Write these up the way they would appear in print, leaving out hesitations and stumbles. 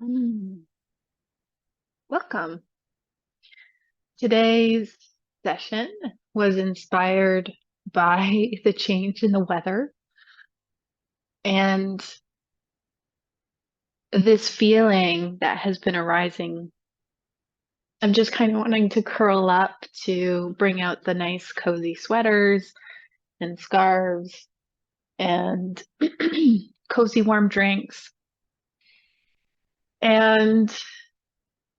Mm, Welcome. Today's session was inspired by the change in the weather and this feeling that has been arising. I'm just kind of wanting to curl up to bring out the nice cozy sweaters and scarves and cozy warm drinks. And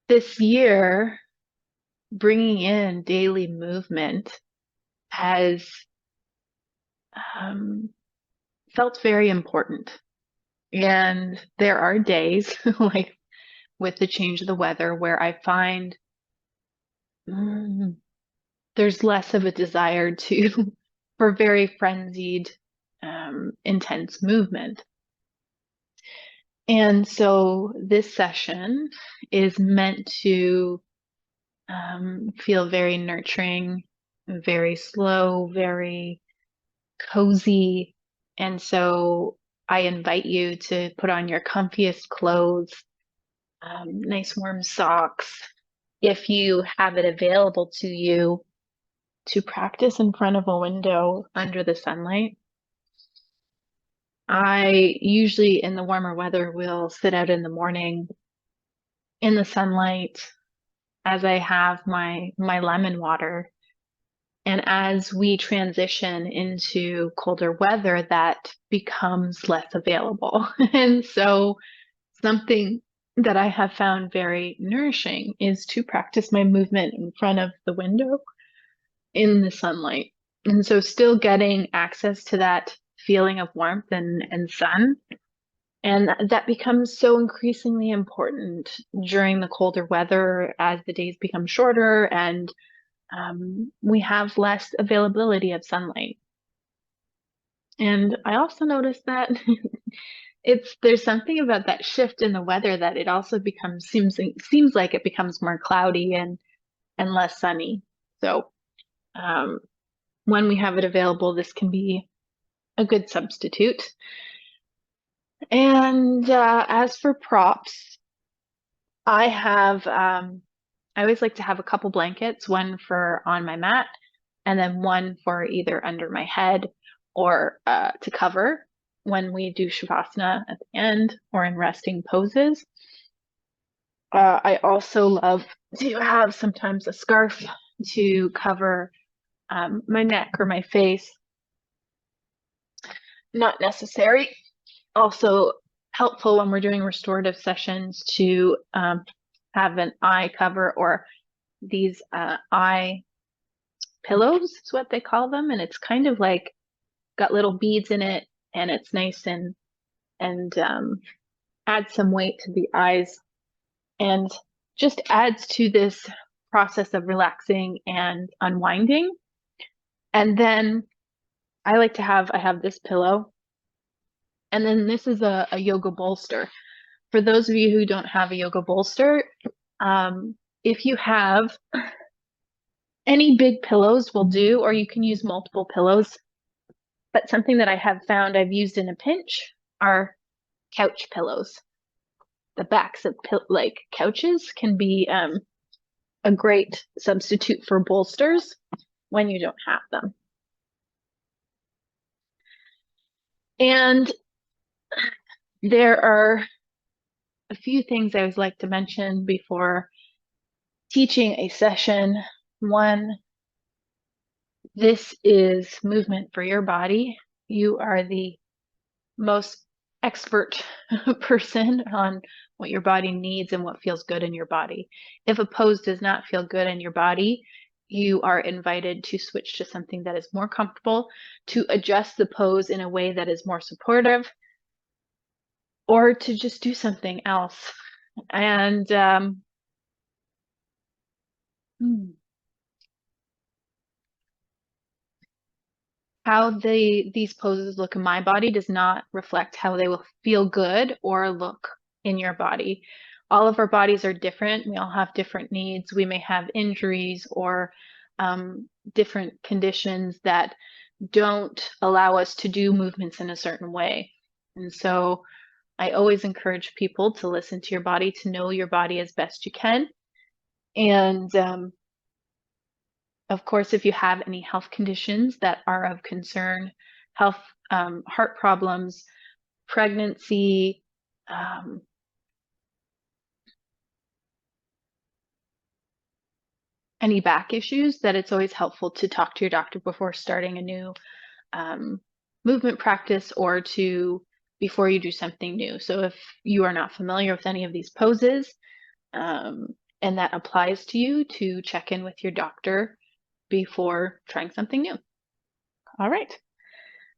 this year, bringing in daily movement has um, felt very important. And there are days, like with the change of the weather, where I find mm, there's less of a desire to for very frenzied, intense movement. And so this session is meant to feel very nurturing, very slow, very cozy. And so I invite you to put on your comfiest clothes, nice warm socks, if you have it available to you to practice in front of a window under the sunlight. I usually in the warmer weather will sit out in the morning in the sunlight as I have my lemon water. And as we transition into colder weather, that becomes less available. And so something that I have found very nourishing is to practice my movement in front of the window in the sunlight. And so still getting access to that feeling of warmth and sun. And that becomes so increasingly important during the colder weather as the days become shorter and we have less availability of sunlight. And I also noticed that there's something about that shift in the weather that it also becomes seems like it becomes more cloudy and less sunny. So um, when we have it available, this can be a good substitute. And as for props, I always like to have a couple blankets, one for on my mat, and then one for either under my head or to cover when we do Shavasana at the end or in resting poses. I also love to have sometimes a scarf to cover my neck or my face. Not necessary. Also helpful when we're doing restorative sessions to have an eye cover or these eye pillows is what they call them, and it's kind of like got little beads in it, and it's nice and adds some weight to the eyes and just adds to this process of relaxing and unwinding. And then I have this pillow, and then this is a yoga bolster. For those of you who don't have a yoga bolster, if you have any big pillows will do, or you can use multiple pillows. But something that I have found I've used in a pinch are couch pillows. The backs of like couches can be a great substitute for bolsters when you don't have them. And there are a few things I always like to mention before teaching a session. One, this is movement for your body. You are the most expert person on what your body needs and what feels good in your body. If a pose does not feel good in your body, you are invited to switch to something that is more comfortable, to adjust the pose in a way that is more supportive, or to just do something else. And hmm, how these poses look in my body does not reflect how they will feel good or look in your body. All of our bodies are different. We all have different needs. We may have injuries or different conditions that don't allow us to do movements in a certain way. And so I always encourage people to listen to your body, to know your body as best you can. And of course, if you have any health conditions that are of concern, health, heart problems, pregnancy, um, any back issues, that it's always helpful to talk to your doctor before starting a new um, movement practice or to before you do something new. So if you are not familiar with any of these poses, um, and that applies to you, to check in with your doctor before trying something new. All right.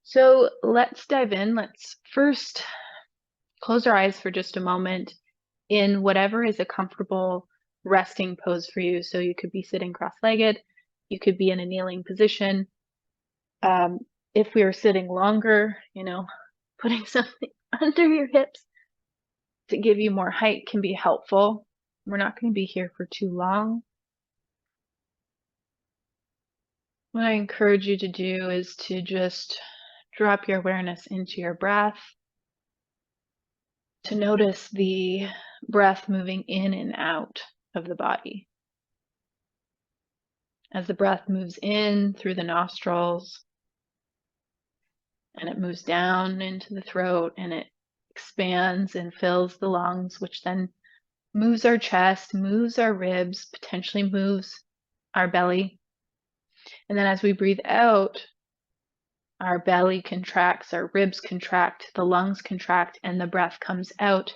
So let's dive in. Let's first close our eyes for just a moment in whatever is a comfortable resting pose for you. So you could be sitting cross-legged, you could be in a kneeling position. Um, if we are sitting longer, putting something under your hips to give you more height can be helpful. We're not going to be here for too long. What I encourage you to do is to just drop your awareness into your breath, to notice the breath moving in and out of the body. As the breath moves in through the nostrils and it moves down into the throat and it expands and fills the lungs, which then moves our chest, moves our ribs, potentially moves our belly. And then as we breathe out, our belly contracts, our ribs contract, the lungs contract, and the breath comes out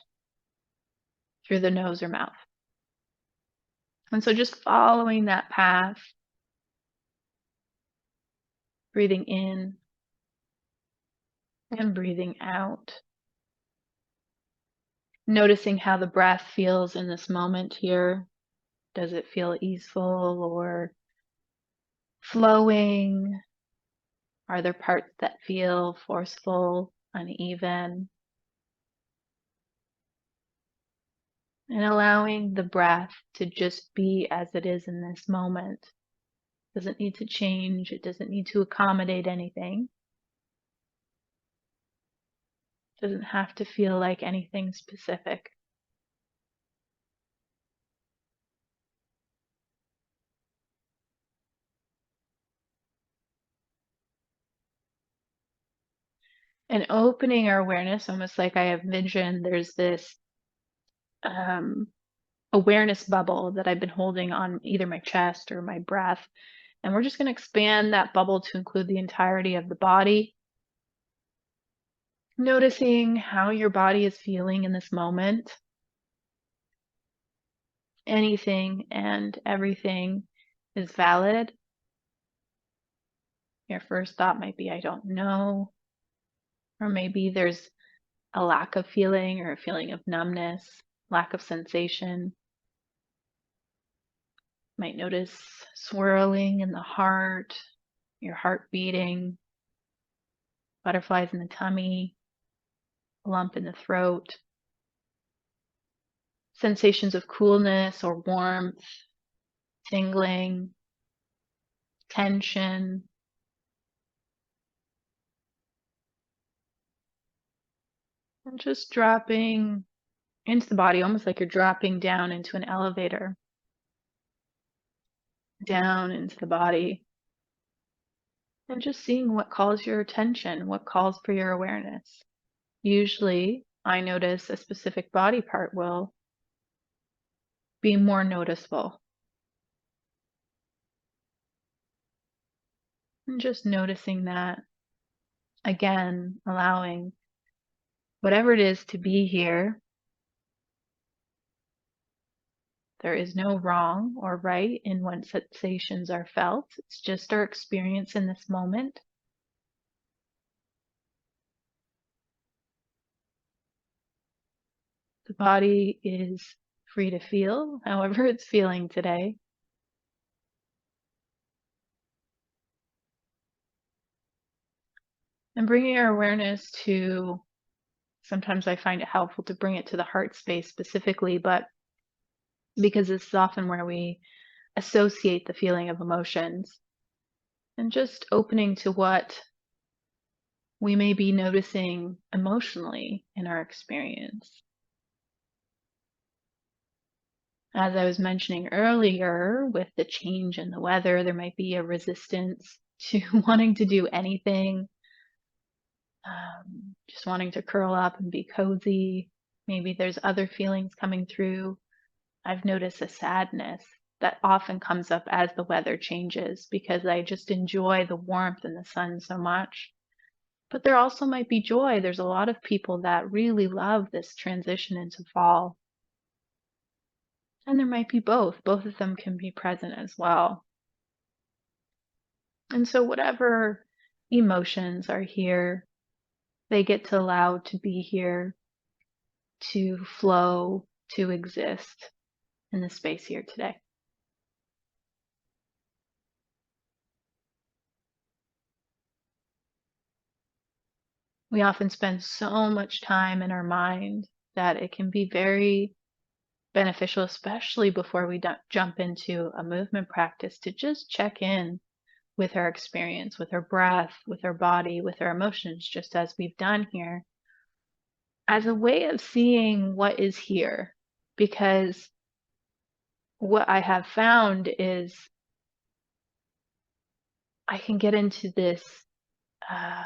through the nose or mouth. And so just following that path, breathing in and breathing out. Noticing how the breath feels in this moment here. Does it feel easeful or flowing? Are there parts that feel forceful, uneven? And allowing the breath to just be as it is in this moment. It doesn't need to change. It doesn't need to accommodate anything. It doesn't have to feel like anything specific. And opening our awareness, almost like I have envisioned, there's this awareness bubble that I've been holding on either my chest or my breath. And we're just going to expand that bubble to include the entirety of the body. Noticing how your body is feeling in this moment. Anything and everything is valid. Your first thought might be, I don't know. Or maybe there's a lack of feeling or a feeling of numbness, lack of sensation. Might notice swirling in the heart, your heart beating, butterflies in the tummy, a lump in the throat, sensations of coolness or warmth, tingling, tension. And just dropping into the body, almost like you're dropping down into an elevator, down into the body, and just seeing what calls your attention, what calls for your awareness. Usually, I notice a specific body part will be more noticeable. And just noticing that, again, allowing whatever it is to be here. There is no wrong or right in when sensations are felt. It's just our experience in this moment. The body is free to feel however it's feeling today. And bringing our awareness to, sometimes I find it helpful to bring it to the heart space specifically, but because this is often where we associate the feeling of emotions. And just opening to what we may be noticing emotionally in our experience. As I was mentioning earlier, with the change in the weather, there might be a resistance to wanting to do anything, just wanting to curl up and be cozy. Maybe there's other feelings coming through. I've noticed a sadness that often comes up as the weather changes because I just enjoy the warmth and the sun so much. But there also might be joy. There's a lot of people that really love this transition into fall. And there might be both. Both of them can be present as well. And so, whatever emotions are here, they get to allow to be here, to flow, to exist in the space here today. We often spend so much time in our mind that it can be very beneficial, especially before we jump into a movement practice, to just check in with our experience, with our breath, with our body, with our emotions, just as we've done here, as a way of seeing what is here. Because what I have found is I can get into this uh,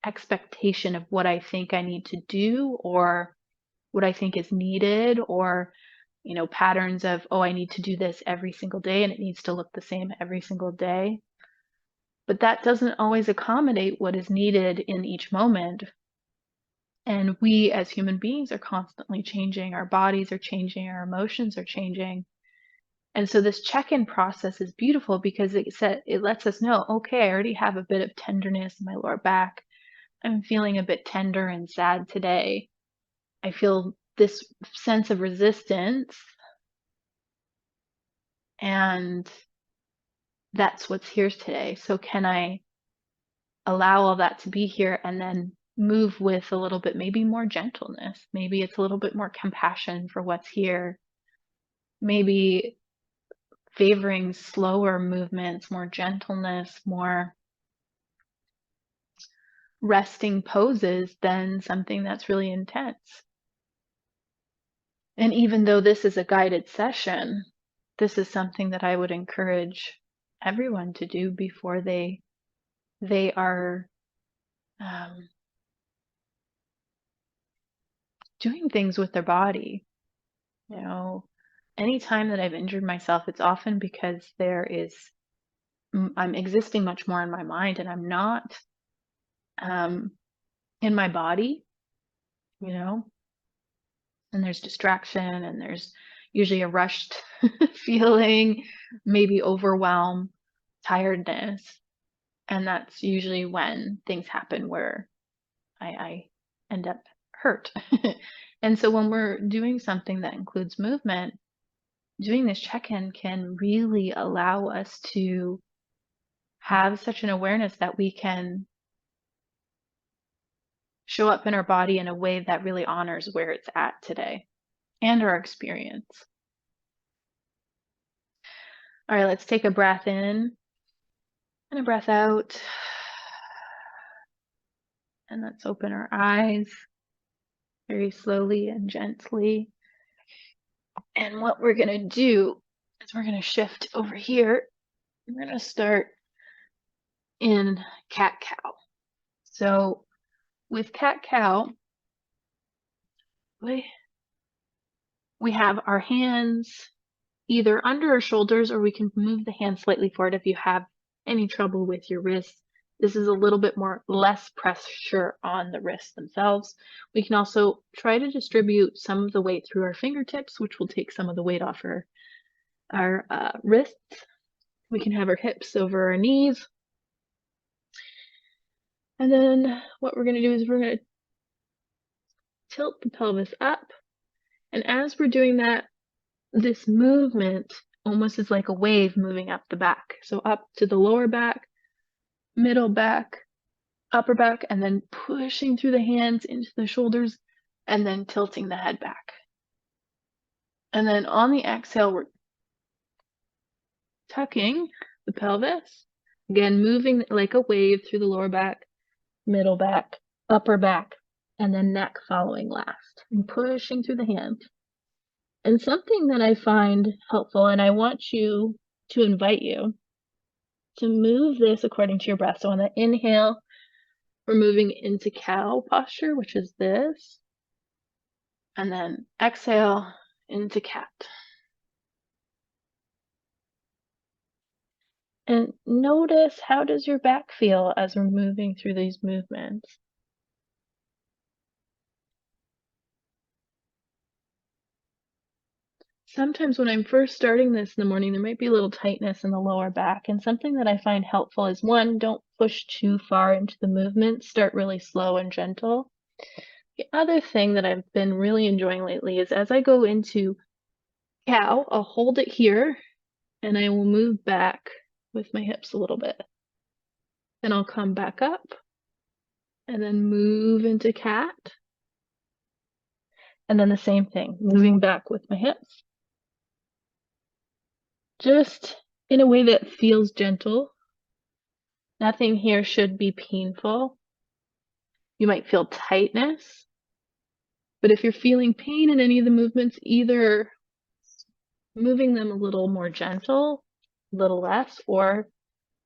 expectation of what I think I need to do or what I think is needed, or patterns of, oh, I need to do this every single day and it needs to look the same every single day. But that doesn't always accommodate what is needed in each moment. And we as human beings are constantly changing. Our bodies are changing, our emotions are changing. And so this check-in process is beautiful because it lets us know, okay, I already have a bit of tenderness in my lower back. I'm feeling a bit tender and sad today. I feel this sense of resistance, and that's what's here today. So can I allow all that to be here and then move with a little bit, maybe more gentleness? Maybe it's a little bit more compassion for what's here. Maybe favoring slower movements, more gentleness, more resting poses than something that's really intense. And even though this is a guided session, this is something that I would encourage everyone to do before they are um, doing things with their body. You know, anytime that I've injured myself, it's often because I'm existing much more in my mind and I'm not um, in my body, you know, and there's distraction and there's usually a rushed feeling, maybe overwhelm, tiredness. And that's usually when things happen where I end up hurt. And so when we're doing something that includes movement, doing this check-in can really allow us to have such an awareness that we can show up in our body in a way that really honors where it's at today and our experience. All right, let's take a breath in and a breath out. And let's open our eyes very slowly and gently. And what we're going to do is we're going to shift over here. We're going to start in cat-cow. So with cat-cow, we have our hands either under our shoulders, or we can move the hands slightly forward if you have any trouble with your wrists. This is a little bit less pressure on the wrists themselves. We can also try to distribute some of the weight through our fingertips, which will take some of the weight off our wrists. We can have our hips over our knees. And then what we're going to do is we're going to tilt the pelvis up. And as we're doing that, this movement almost is like a wave moving up the back. So up to the lower back, middle back, upper back, and then pushing through the hands into the shoulders, and then tilting the head back. And then on the exhale, we're tucking the pelvis, again moving like a wave through the lower back, middle back, upper back, and then neck following last, and pushing through the hand. And something that I find helpful, and I want to invite you to move this according to your breath. So on the inhale, we're moving into cow posture, which is this. And then exhale into cat. And notice, how does your back feel as we're moving through these movements? Sometimes when I'm first starting this in the morning, there might be a little tightness in the lower back. And something that I find helpful is, one, don't push too far into the movement. Start really slow and gentle. The other thing that I've been really enjoying lately is, as I go into cow, I'll hold it here and I will move back with my hips a little bit. Then I'll come back up and then move into cat. And then the same thing, moving back with my hips. Just in a way that feels gentle. Nothing here should be painful. You might feel tightness, but if you're feeling pain in any of the movements, either moving them a little more gentle, a little less, or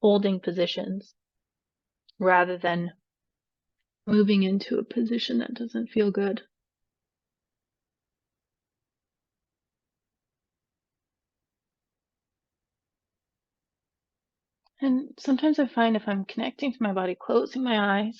holding positions rather than moving into a position that doesn't feel good. And sometimes I find, if I'm connecting to my body, closing my eyes,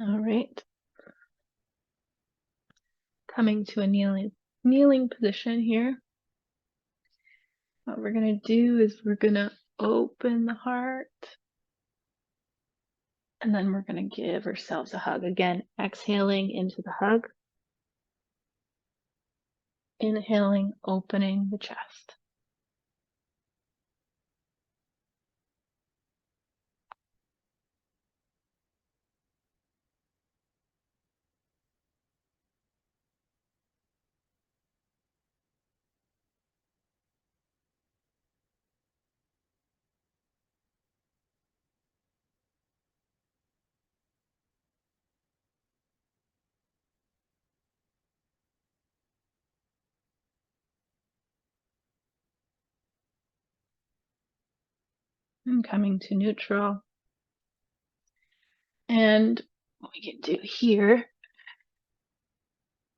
all right, coming to a kneeling position here. What we're going to do is we're going to open the heart, and then we're going to give ourselves a hug. Again, exhaling into the hug. Inhaling, opening the chest. And coming to neutral. And what we can do here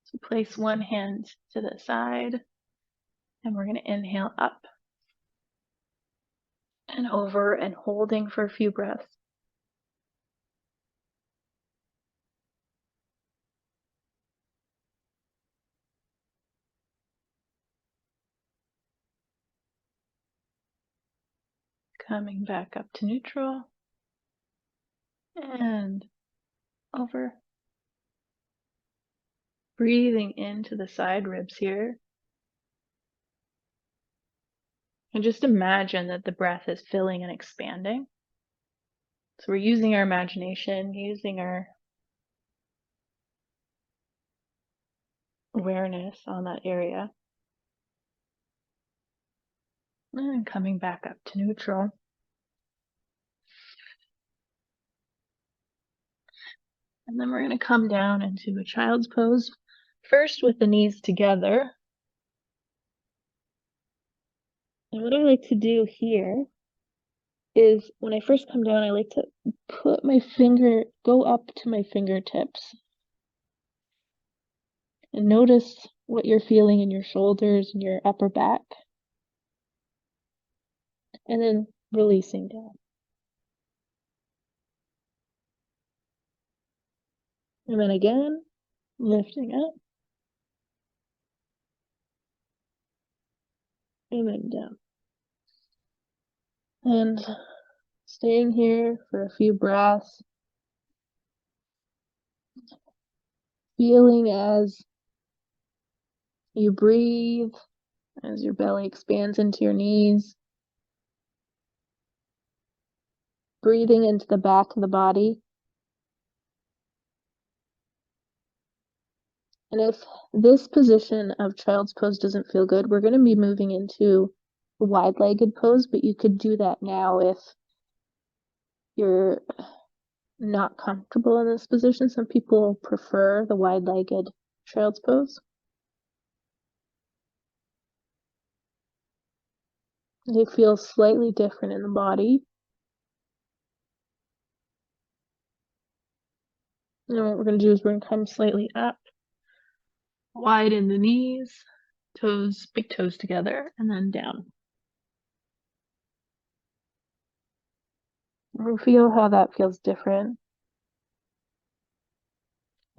is place one hand to the side, and we're going to inhale up and over and holding for a few breaths. Coming back up to neutral and over. Breathing into the side ribs here. And just imagine that the breath is filling and expanding. So we're using our imagination, using our awareness on that area. And coming back up to neutral. And then we're going to come down into a child's pose, first with the knees together. And what I like to do here is, when I first come down, I like to put my go up to my fingertips. And notice what you're feeling in your shoulders and your upper back. And then releasing down. And then again, lifting up. And then down. And staying here for a few breaths. Feeling as you breathe, as your belly expands into your knees. Breathing into the back of the body. And if this position of child's pose doesn't feel good, we're going to be moving into wide-legged pose, but you could do that now if you're not comfortable in this position. Some people prefer the wide-legged child's pose. They feel slightly different in the body. And what we're going to do is we're going to come slightly up, widen the knees, toes, big toes together, and then down. We'll feel how that feels different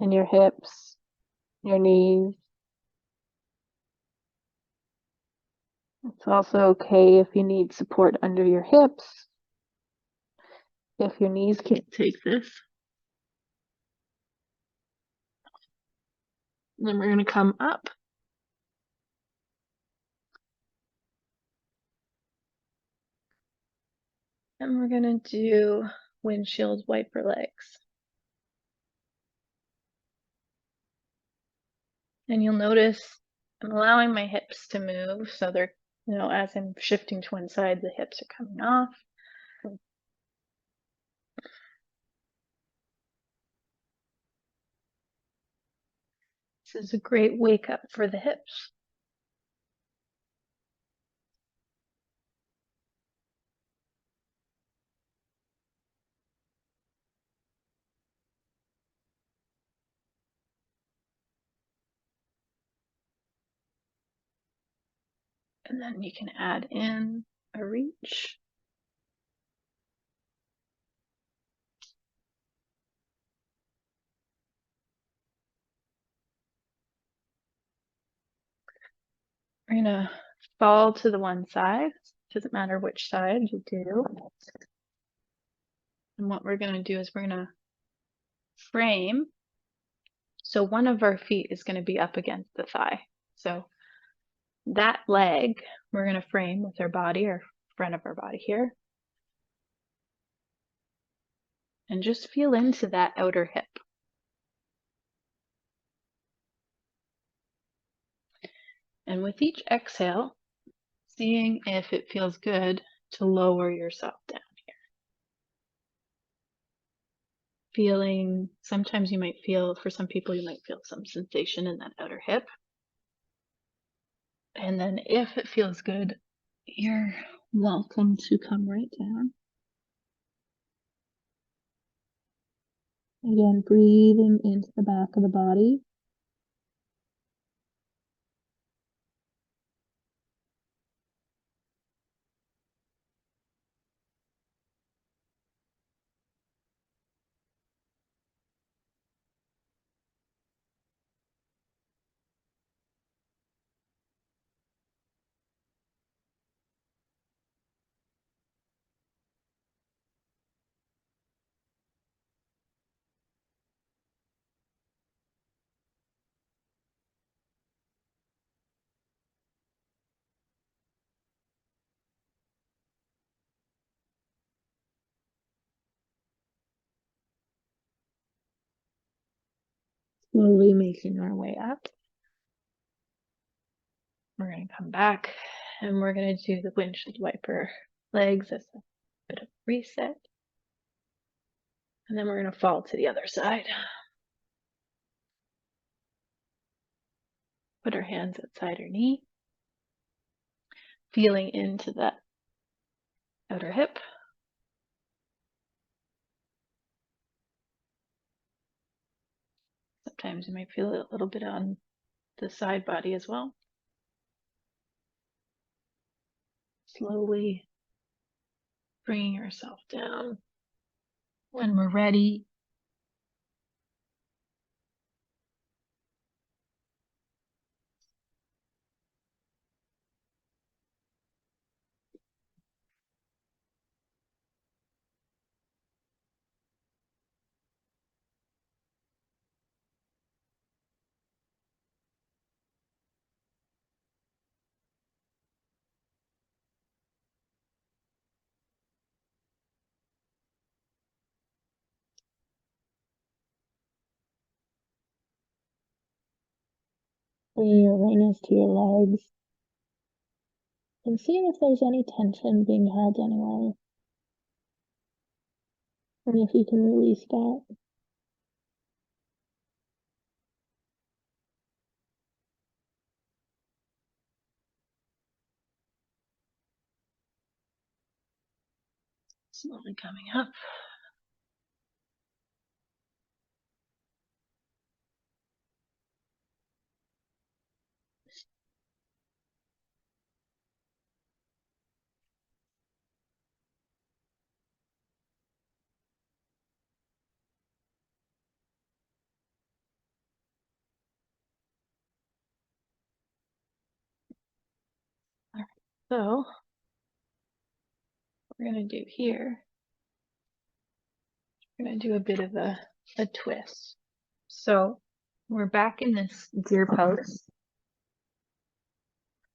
in your hips, your knees. It's also okay if you need support under your hips, if your knees can't take this. And then we're going to come up. And we're going to do windshield wiper legs. And you'll notice I'm allowing my hips to move, so they're, as I'm shifting to one side, the hips are coming off. This is a great wake up for the hips. And then you can add in a reach. We're going to fall to the one side. Doesn't matter which side you do. And what we're going to do is we're going to frame. So one of our feet is going to be up against the thigh. So that leg we're going to frame with our body, or front of our body here. And just feel into that outer hip. And with each exhale, seeing if it feels good to lower yourself down here. Feeling, sometimes you might feel, for some people, you might feel some sensation in that outer hip. And then if it feels good, you're welcome to come right down. Again, breathing into the back of the body. Slowly making our way up. We're going to come back and we're going to do the windshield wiper legs as a bit of reset. And then we're going to fall to the other side. Put our hands outside our knee. Feeling into that outer hip. Sometimes you might feel it a little bit on the side body as well. Slowly bringing yourself down. When we're ready, bringing awareness to your legs and seeing if there's any tension being held anywhere, and if you can release that. Slowly coming up. All right, so what we're going to do here, we're going to do a bit of a twist. So we're back in this deer pose,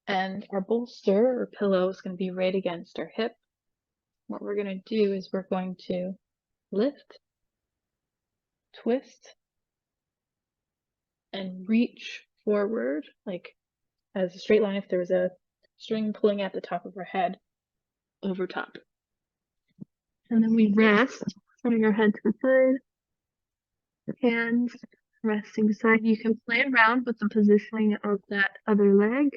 and our bolster or pillow is going to be right against our hip. What we're going to do is we're going to lift, twist, and reach forward, like as a straight line if there was a string pulling at the top of our head over top. And then we rest, turning our head to the side, hands resting side. You can play around with the positioning of that other leg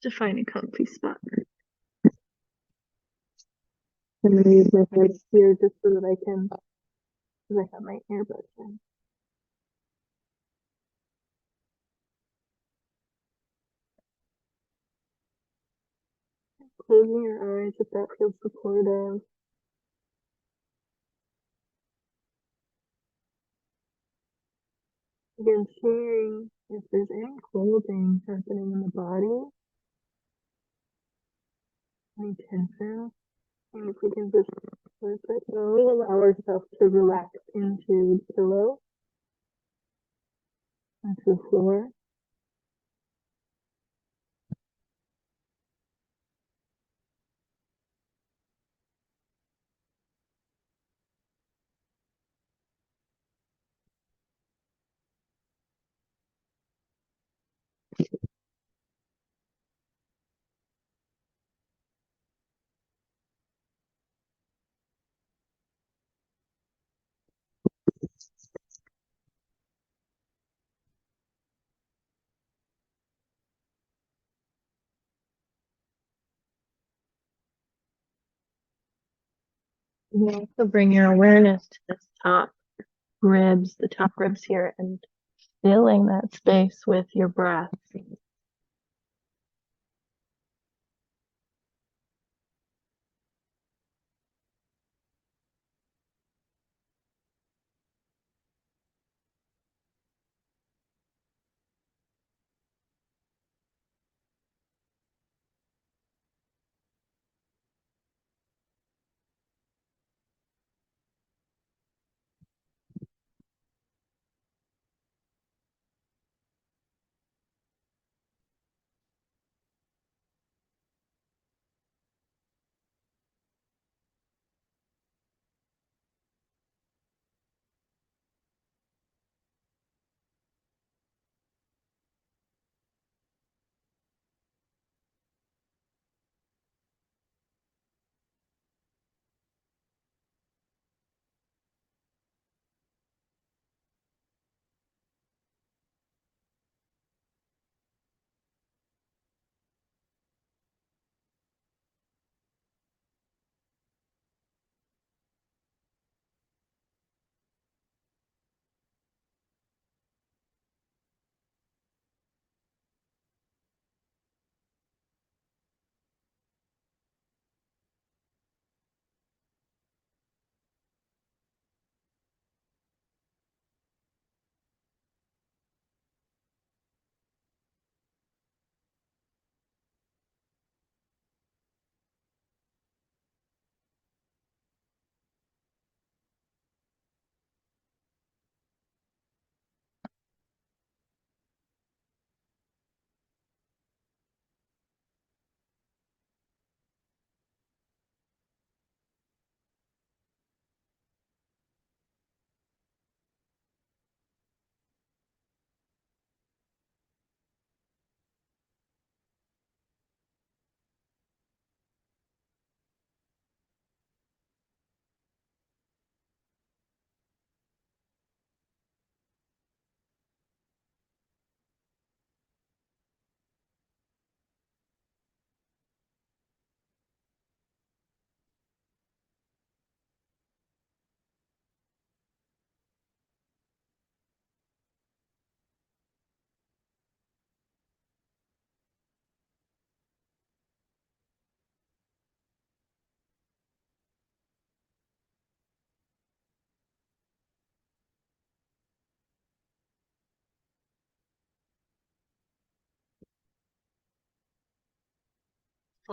to find a comfy spot. I'm going to use my head here just so that I can, because I have my earbuds in. Closing your eyes if that feels supportive. Again, seeing if there's any clothing happening in the body, any tension, and if we can just let it go, allow ourselves to relax into the pillow, into the floor. You also bring your awareness to this top ribs, the top ribs here, and filling that space with your breath.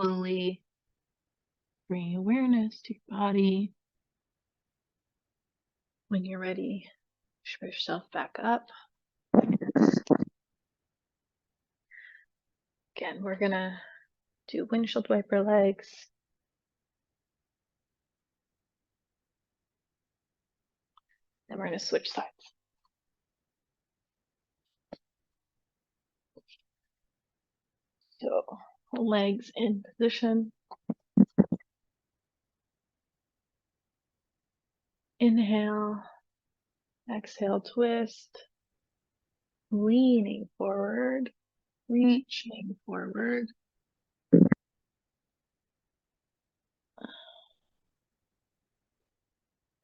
Slowly bring awareness to your body. When you're ready, push yourself back up. Again, we're gonna do windshield wiper legs. Then we're gonna switch sides. So legs in position. Inhale, exhale, twist, leaning forward, reaching forward.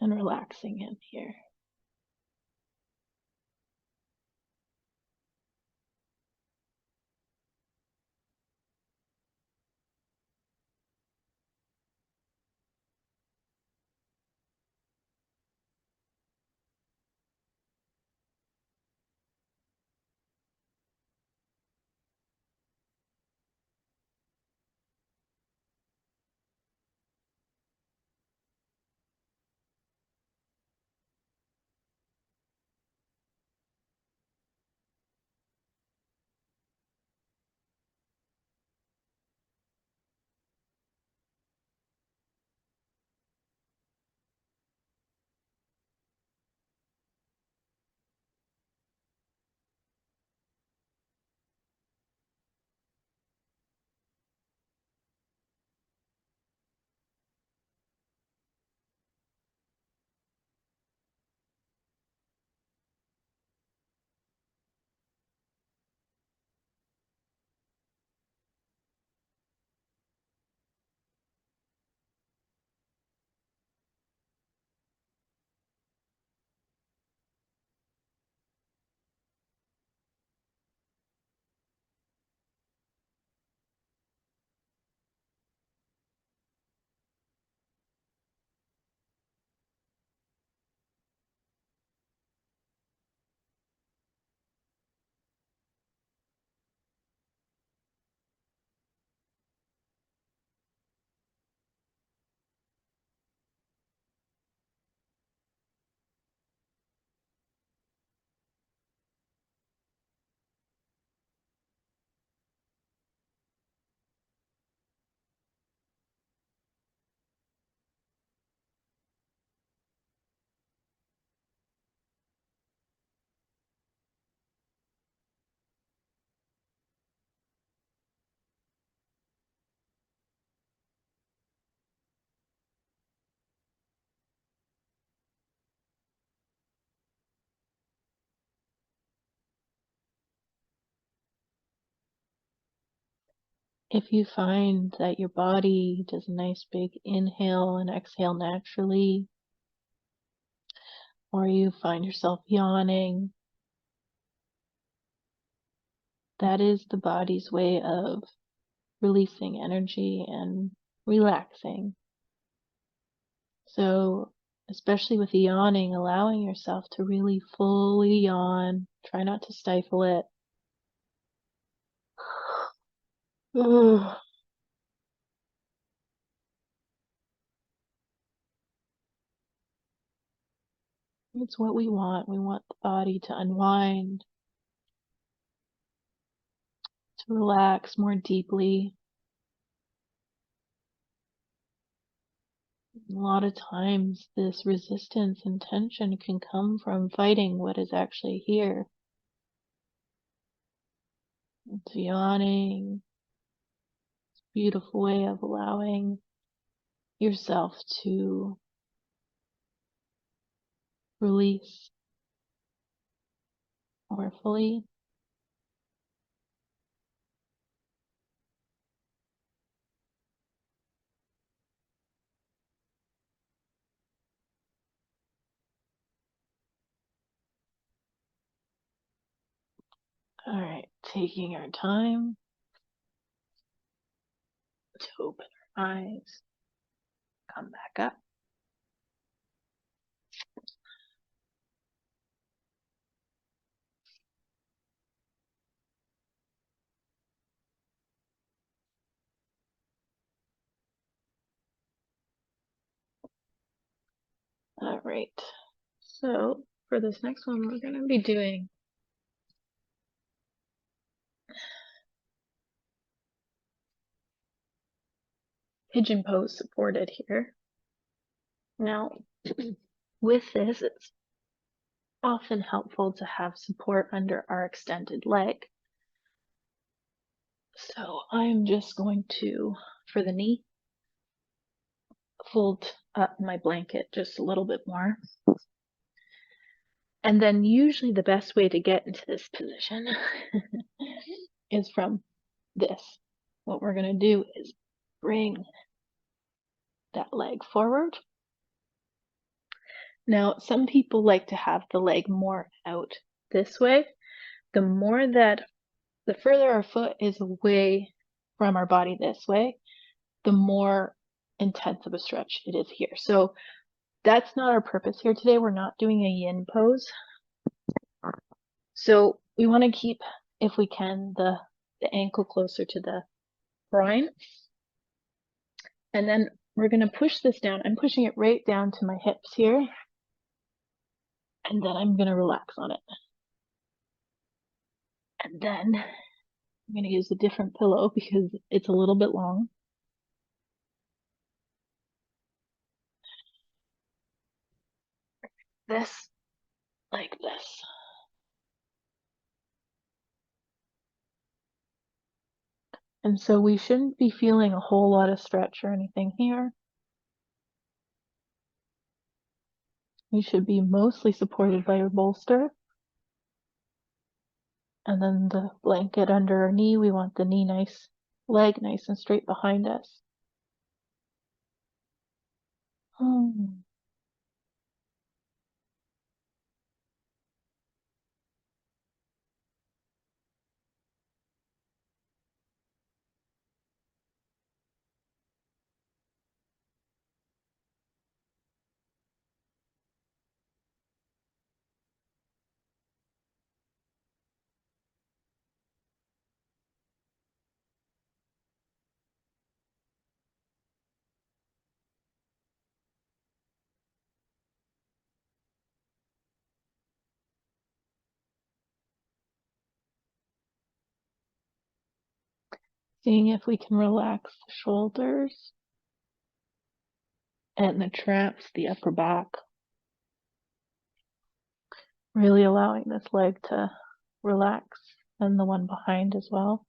And relaxing in here. If you find that your body does a nice big inhale and exhale naturally, or you find yourself yawning, that is the body's way of releasing energy and relaxing. So, especially with the yawning, allowing yourself to really fully yawn, try not to stifle it. It's what we want. We want the body to unwind, to relax more deeply. A lot of times, this resistance and tension can come from fighting what is actually here. It's yawning, beautiful way of allowing yourself to release more fully. All right, taking our time to open our eyes, come back up. right. So for this next one, we're going to be doing pigeon pose supported here. Now, with this, it's often helpful to have support under our extended leg. So I'm just going to, for the knee, fold up my blanket just a little bit more. And then usually the best way to get into this position is from this. What we're going to do is bring that leg forward. Now, some people like to have the leg more out this way. The further our foot is away from our body this way, the more intense of a stretch it is here. So that's not our purpose here today. We're not doing a yin pose. So we want to keep, if we can, the ankle closer to the groin. And then we're going to push this down. I'm pushing it right down to my hips here. And then I'm going to relax on it. And then I'm going to use a different pillow because it's a little bit long. This, like this. And so we shouldn't be feeling a whole lot of stretch or anything here. We should be mostly supported by a bolster. And then the blanket under our knee, we want the leg nice and straight behind us. Seeing if we can relax the shoulders and the traps, the upper back. Really allowing this leg to relax and the one behind as well.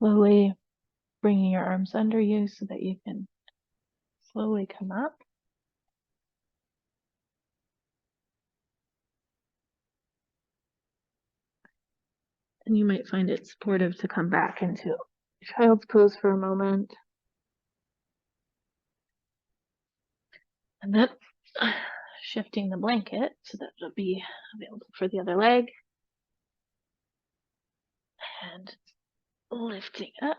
Slowly bringing your arms under you so that you can slowly come up. And you might find it supportive to come back into child's pose for a moment. And then shifting the blanket so that it'll be available for the other leg. And lifting up.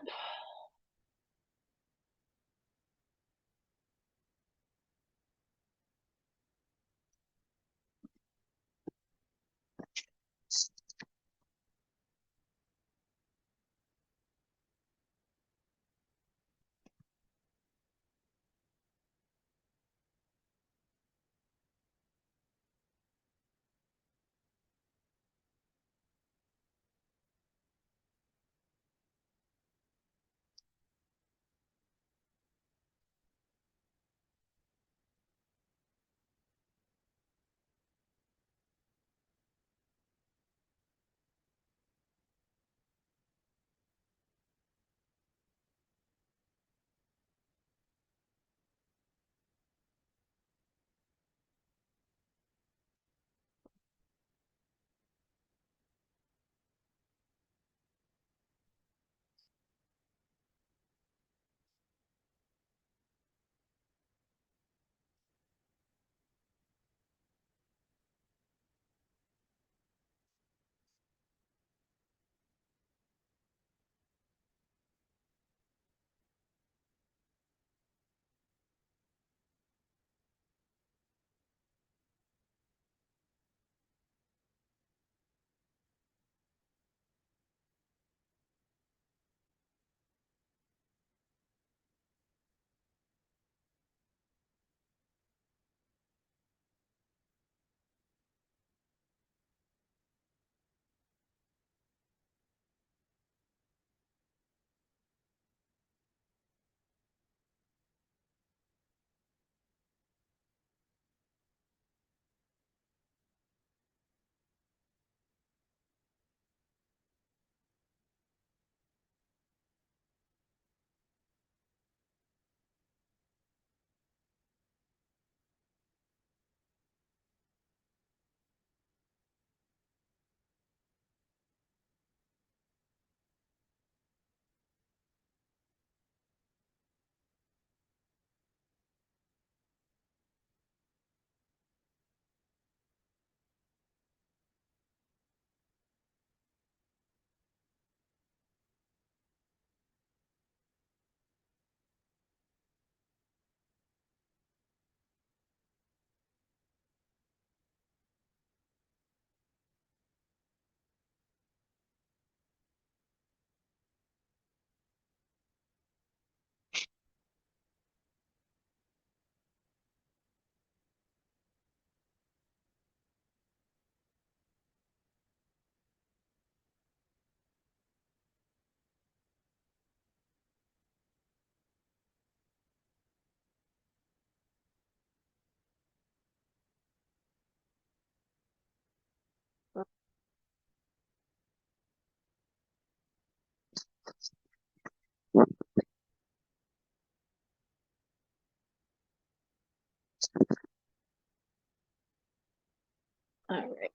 All right.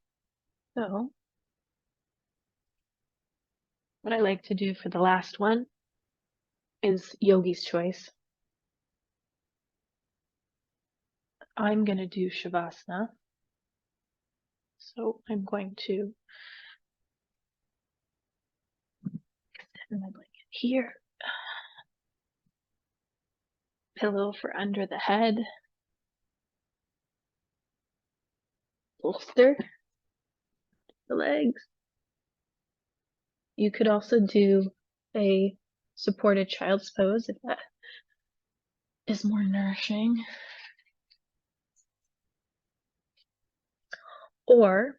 So what I like to do for the last one is yogi's choice. I'm going to do Shavasana. So I'm going to extend my blanket here, pillow for under the head, bolster the legs. You could also do a supported child's pose if that is more nourishing. Or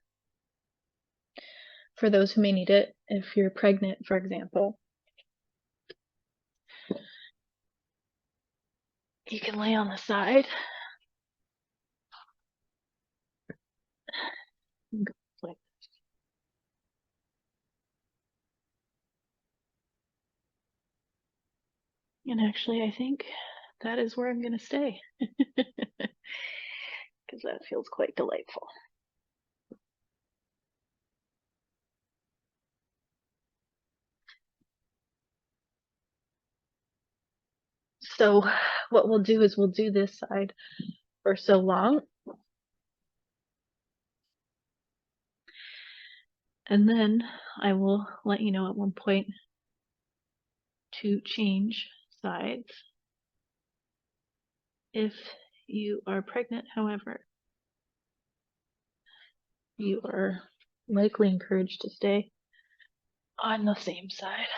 for those who may need it, if you're pregnant, for example, you can lay on the side. Like And actually, I think that is where I'm going to stay because that feels quite delightful. So what we'll do is we'll do this side for so long. And then I will let you know at one point to change sides. If you are pregnant, however, you are likely encouraged to stay on the same side.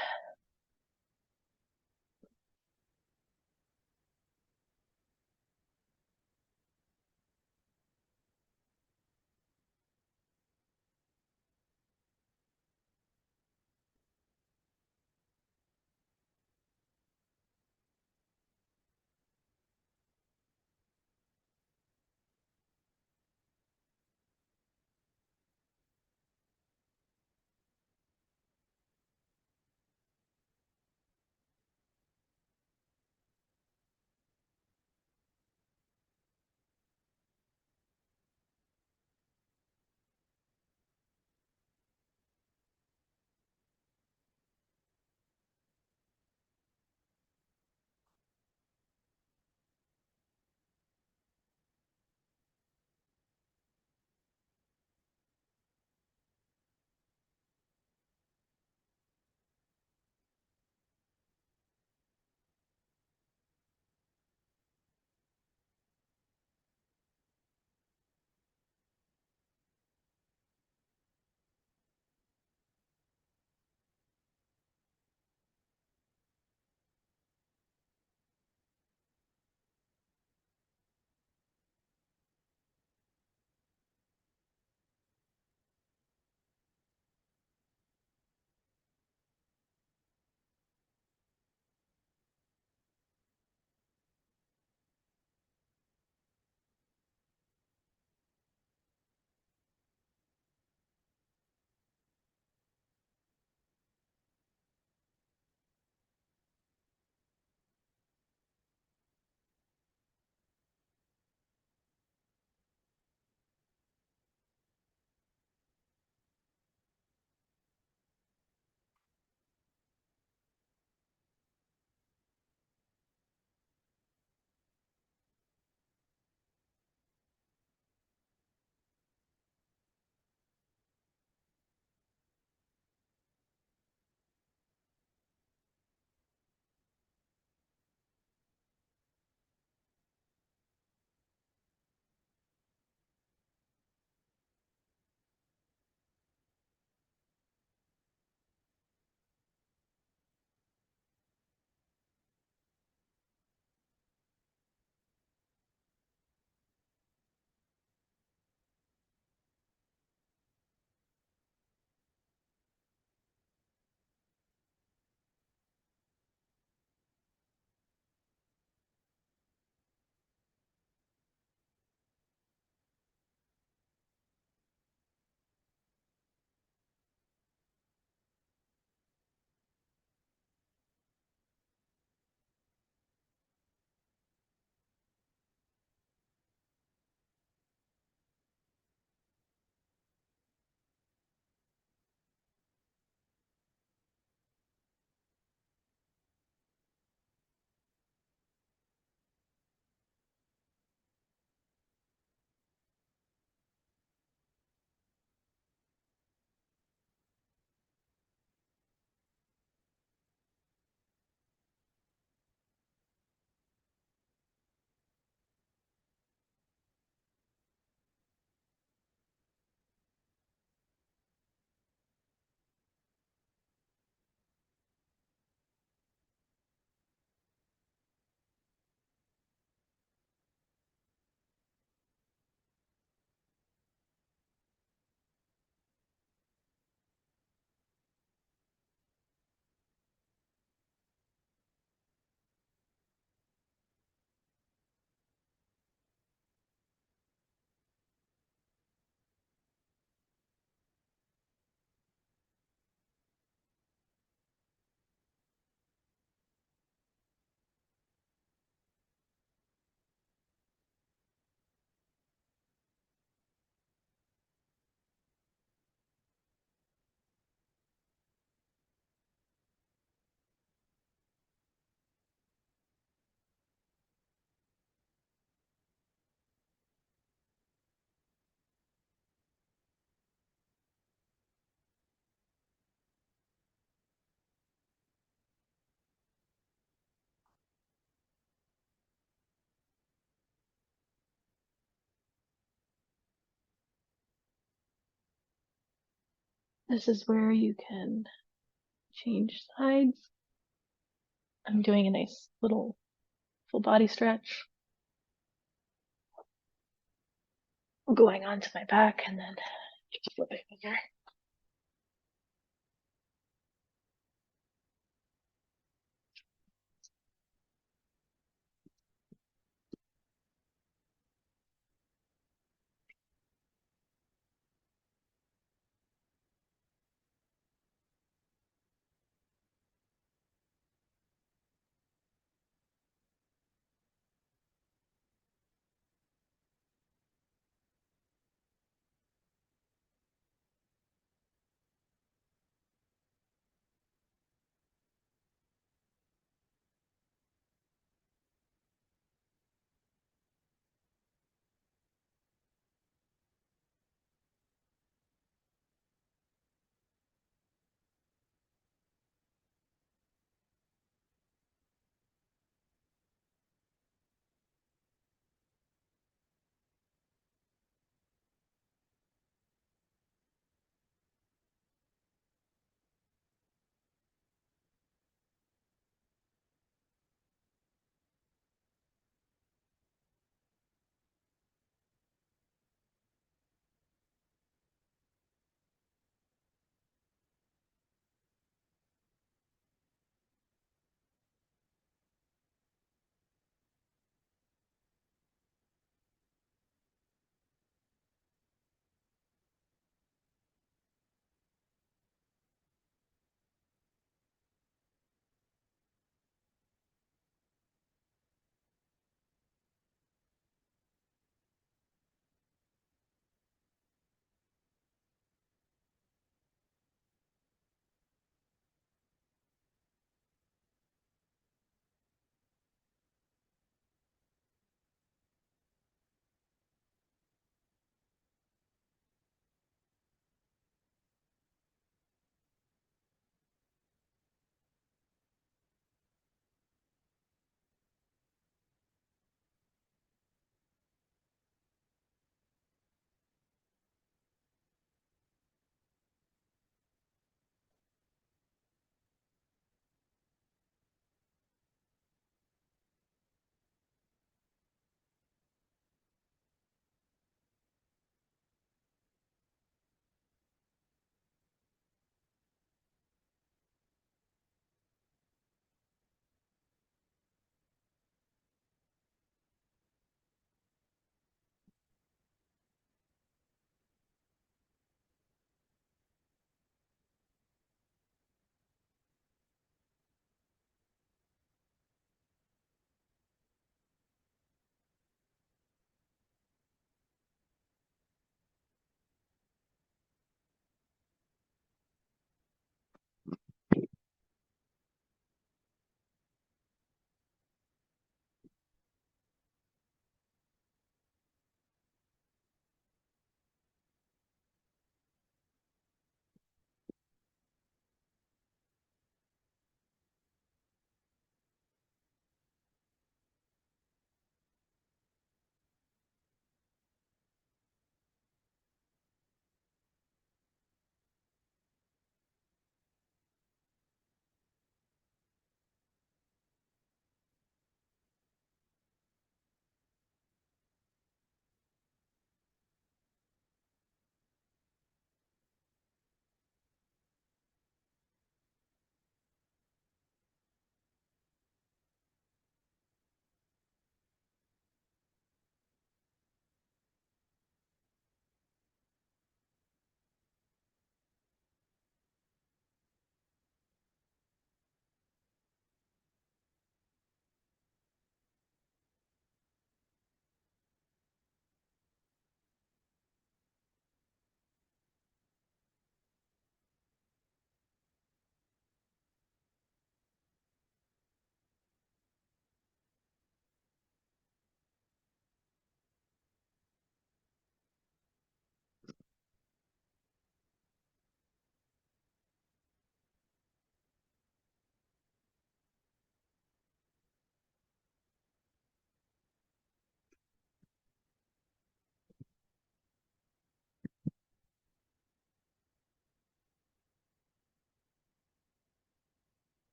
This is where you can change sides. I'm doing a nice little full body stretch. Going onto my back and then just flipping over.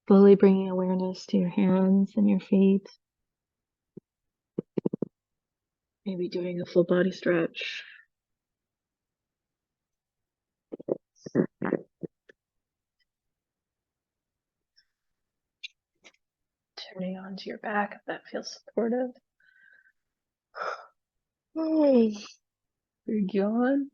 Slowly bringing awareness to your hands and your feet. Maybe doing a full body stretch. Turning onto your back if that feels supportive. Oh, big yawn.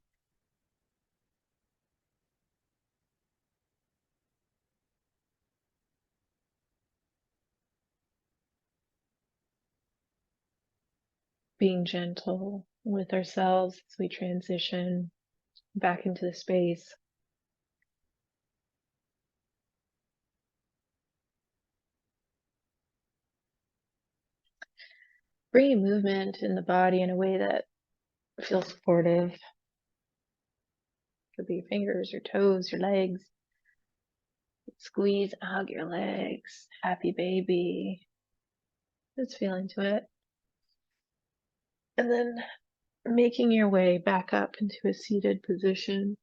Being gentle with ourselves as we transition back into the space. Bringing movement in the body in a way that feels supportive. Could be your fingers, your toes, your legs. Squeeze out your legs. Happy baby. Just feel into it. And then making your way back up into a seated position.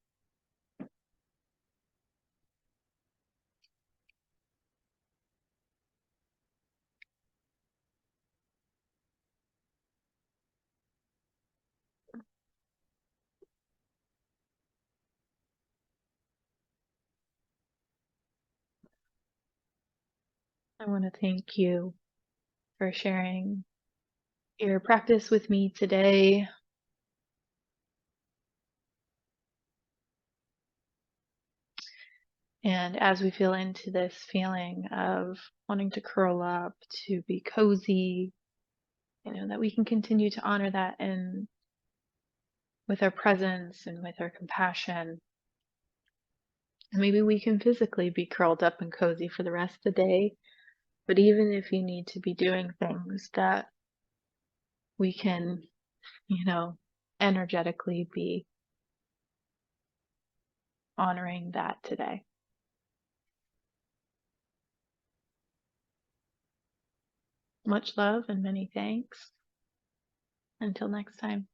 I want to thank you for sharing your practice with me today. And as we feel into this feeling of wanting to curl up, to be cozy, that we can continue to honor that and with our presence and with our compassion. And maybe we can physically be curled up and cozy for the rest of the day. But even if you need to be doing things that we can, energetically be honoring that today. Much love and many thanks. Until next time.